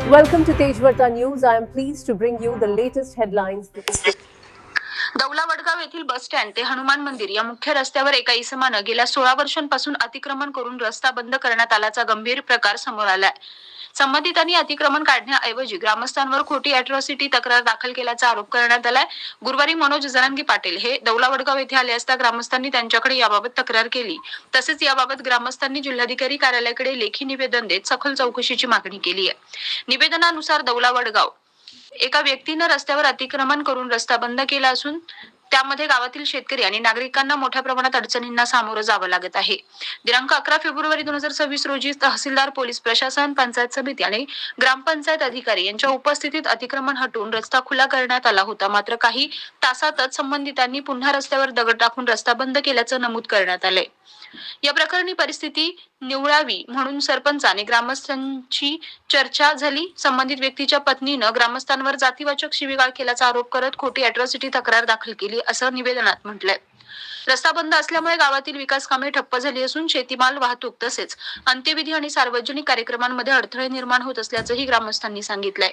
Welcome to Tejvarta News. I am pleased to bring you the latest headlines. Daula Vadgaon येथील bus stand ते हनुमान मंदिर या मुख्य रस्त्यावर एका इसमानं गेल्या 16 वर्षांपासून अतिक्रमण करून रस्ता बंद करण्यात आल्याचा गंभीर प्रकार समोर आलाय। संबंधितांनी अतिक्रमण काढण्याऐवजी ग्रामस्थांवर खोटी अॅट्रॉसिटी तक्रार दाखल केल्याचा आरोप करण्यात आलाय। गुरुवारी मनोज जरांगी पाटील हे दौला वडगाव येथे आले असता ग्रामस्थांनी त्यांच्याकडे याबाबत तक्रार केली। तसेच याबाबत ग्रामस्थांनी जिल्हाधिकारी कार्यालयाकडे लेखी निवेदन देत सखोल चौकशीची मागणी केली आहे। निवेदनानुसार दौला वडगाव एका व्यक्तीने रस्त्यावर अतिक्रमण करून रस्ता बंद केला असून त्यामध्ये गावातील शेतकरी आणि नागरिकांना मोठ्या प्रमाणात अडचणींना सामोरं जावं लागत आहे। दिनांक 11 फेब्रुवारी 2026 रोजी तहसीलदार, पोलीस प्रशासन, पंचायत समिती आणि ग्रामपंचायत अधिकारी यांच्या उपस्थितीत अतिक्रमण हटवून रस्ता खुला करण्यात आला होता। मात्र काही तासातच संबंधितांनी पुन्हा रस्त्यावर दगड टाकून रस्ता बंद केल्याचं नमूद करण्यात आले। या प्रकरणी परिस्थिती निवळावी म्हणून सरपंच आणि ग्रामस्थांची चर्चा झाली। संबंधित व्यक्तीच्या पत्नीनं ग्रामस्थांवर जातीवाचक शिवीगाळ केल्याचा आरोप करत खोटी अॅट्रॉसिटी तक्रार दाखल केली असं निवेदनात म्हटलंय। रस्ता बंद असल्यामुळे गावातील विकास कामे ठप्प झाली असून शेतीमाल वाहतूक तसेच अंत्यविधी आणि सार्वजनिक कार्यक्रमांमध्ये अडथळे निर्माण होत असल्याचंही ग्रामस्थांनी सांगितलंय।